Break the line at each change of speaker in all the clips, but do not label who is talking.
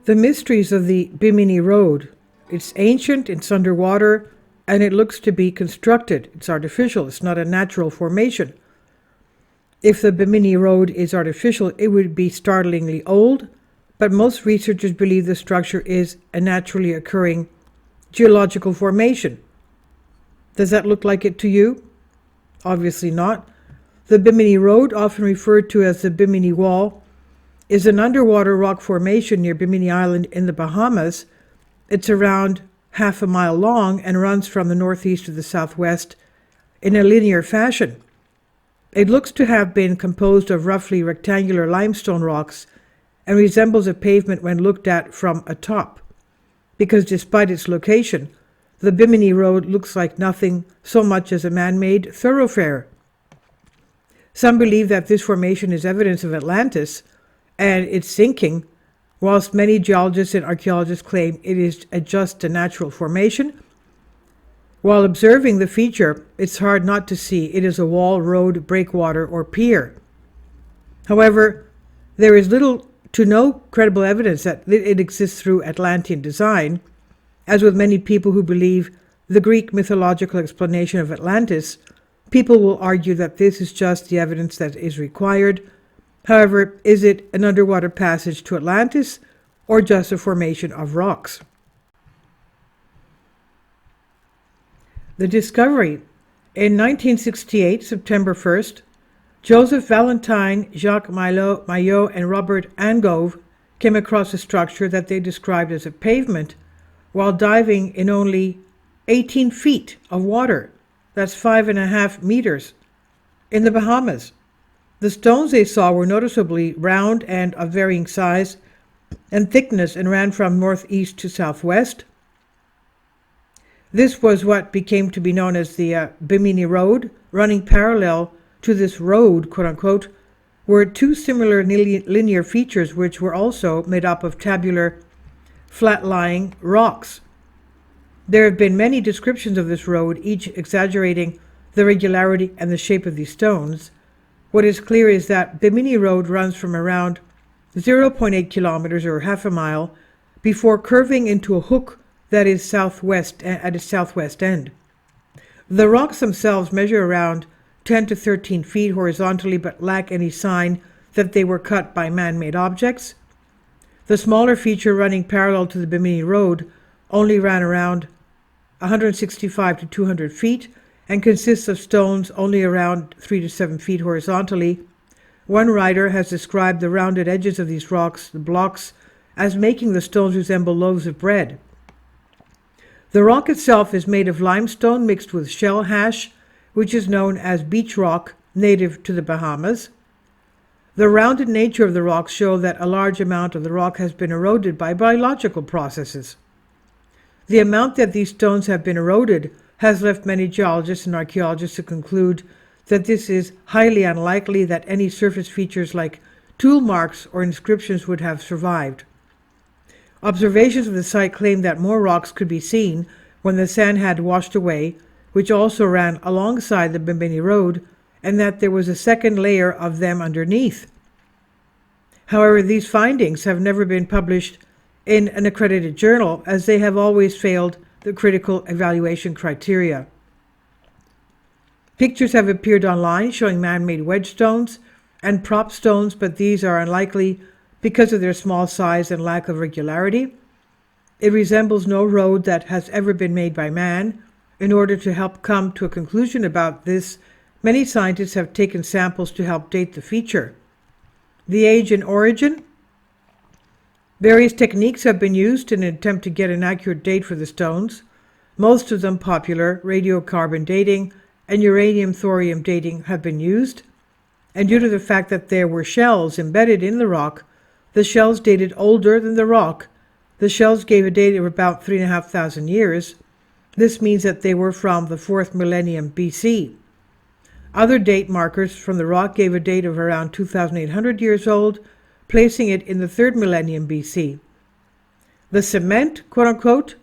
The mysteries of the Bimini Road. It's ancient, it's underwater, and it looks to be constructed. It's artificial, it's not a natural formation. If the Bimini Road is artificial, it would be startlingly old, but most researchers believe the structure is a naturally occurring geological formation. Does that look like it to you? Obviously not. The Bimini Road, often referred to as the Bimini Wall, is an underwater rock formation near Bimini Island in the Bahamas. It's around half a mile long and runs from the northeast to the southwest in a linear fashion. It looks to have been composed of roughly rectangular limestone rocks and resembles a pavement when looked at from atop, because despite its location, the Bimini Road looks like nothing so much as a man-made thoroughfare. Some believe that this formation is evidence of Atlantis and its sinking, whilst many geologists and archaeologists claim it is just a natural formation. While observing the feature, it's hard not to see it is a wall, road, breakwater, or pier. However, there is little to no credible evidence that it exists through Atlantean design. As with many people who believe the Greek mythological explanation of Atlantis, people will argue that this is just the evidence that is required. However, is it an underwater passage to Atlantis or just a formation of rocks? The discovery. In 1968, September 1st, Joseph Valentine, Jacques Maillot, and Robert Angove came across a structure that they described as a pavement while diving in only 18 feet of water. That's 5.5 meters in the Bahamas. The stones they saw were noticeably round and of varying size and thickness and ran from northeast to southwest. This was what became to be known as the Bimini Road. Running parallel to this road, quote-unquote, were two similar linear features which were also made up of tabular, flat-lying rocks. There have been many descriptions of this road, each exaggerating the regularity and the shape of these stones. What is clear is that Bimini Road runs from around 0.8 kilometers or half a mile before curving into a hook that is southwest at its southwest end. The rocks themselves measure around 10 to 13 feet horizontally but lack any sign that they were cut by man-made objects. The smaller feature running parallel to the Bimini Road only ran around 165 to 200 feet and consists of stones only around 3 to 7 feet horizontally. One writer has described the rounded edges of these rocks, the blocks, as making the stones resemble loaves of bread. The rock itself is made of limestone mixed with shell hash, which is known as beach rock, native to the Bahamas. The rounded nature of the rocks show that a large amount of the rock has been eroded by biological processes. The amount that these stones have been eroded has left many geologists and archaeologists to conclude that this is highly unlikely that any surface features like tool marks or inscriptions would have survived. Observations of the site claim that more rocks could be seen when the sand had washed away, which also ran alongside the Bimini Road, and that there was a second layer of them underneath. However, these findings have never been published in an accredited journal, as they have always failed the critical evaluation criteria. Pictures have appeared online showing man-made wedge stones and prop stones, but these are unlikely because of their small size and lack of regularity. It resembles no road that has ever been made by man. In order to help come to a conclusion about this, many scientists have taken samples to help date the feature. The age and origin. Various techniques have been used in an attempt to get an accurate date for the stones. Most of them popular, radiocarbon dating and uranium-thorium dating, have been used. And due to the fact that there were shells embedded in the rock, the shells dated older than the rock. The shells gave a date of about 3,500 years. This means that they were from the 4th millennium BC. Other date markers from the rock gave a date of around 2,800 years old, placing it in the 3rd millennium BC. The cement, quote-unquote,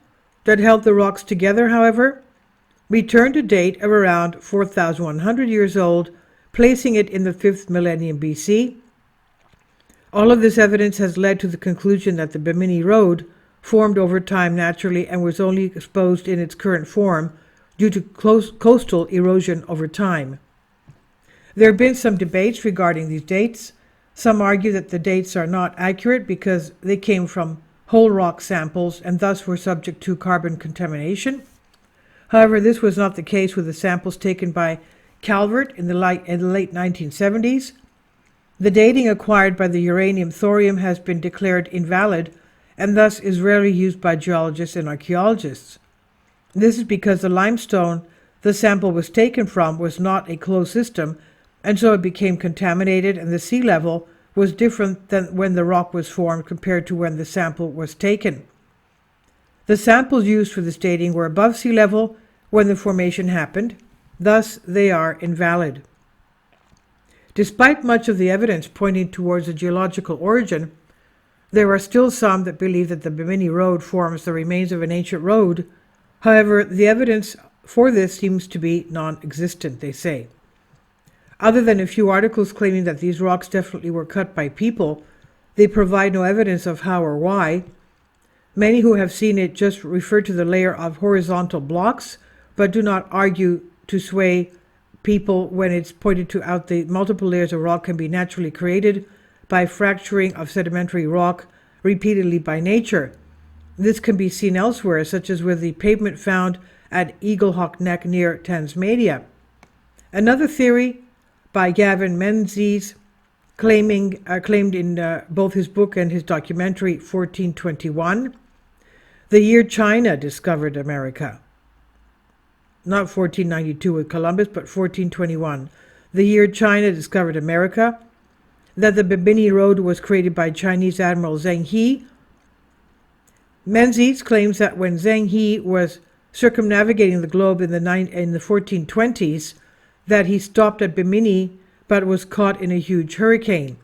that held the rocks together, however, returned a date of around 4,100 years old, placing it in the 5th millennium BC. All of this evidence has led to the conclusion that the Bimini Road formed over time naturally and was only exposed in its current form due to coastal erosion over time. There have been some debates regarding these dates. Some argue that the dates are not accurate because they came from whole rock samples and thus were subject to carbon contamination. However, this was not the case with the samples taken by Calvert in the late 1970s. The dating acquired by the uranium thorium has been declared invalid and thus is rarely used by geologists and archaeologists. This is because the limestone the sample was taken from was not a closed system, and so it became contaminated, and the sea level was different than when the rock was formed compared to when the sample was taken. The samples used for this dating were above sea level when the formation happened, thus they are invalid. Despite much of the evidence pointing towards a geological origin, there are still some that believe that the Bimini Road forms the remains of an ancient road. However, the evidence for this seems to be non-existent, they say. Other than a few articles claiming that these rocks definitely were cut by people, they provide no evidence of how or why. Many who have seen it just refer to the layer of horizontal blocks, but do not argue to sway people when it's pointed to out the multiple layers of rock can be naturally created by fracturing of sedimentary rock repeatedly by nature. This can be seen elsewhere, such as with the pavement found at Eaglehawk Neck near Tasmania. Another theory by Gavin Menzies, claimed in both his book and his documentary 1421, the year China discovered America. Not 1492 with Columbus, but 1421. The year China discovered America, that the Bimini Road was created by Chinese Admiral Zheng He. Menzies claims that when Zheng He was circumnavigating the globe in the 1420s, that he stopped at Bimini but was caught in a huge hurricane.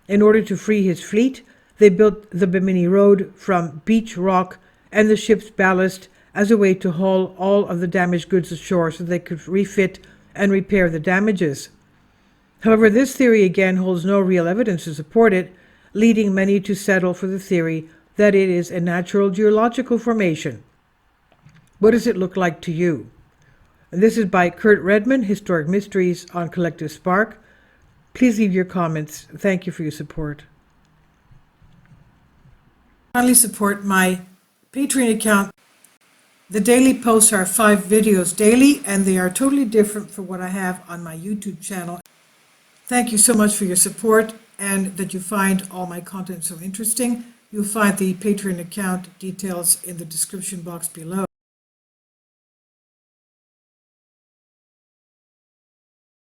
In order to free his fleet, they built the Bimini Road from beach rock and the ship's ballast as a way to haul all of the damaged goods ashore so they could refit and repair the damages. However, this theory again holds no real evidence to support it, leading many to settle for the theory that it is a natural geological formation. What does it look like to you? And this is by Kurt Redman, Historic Mysteries on Collective Spark. Please leave your comments. Thank you for your support. Kindly support my Patreon account. The daily posts are 5 videos daily, and they are totally different from what I have on my YouTube channel. Thank you so much for your support and that you find all my content so interesting. You'll find the Patreon account details in the description box below.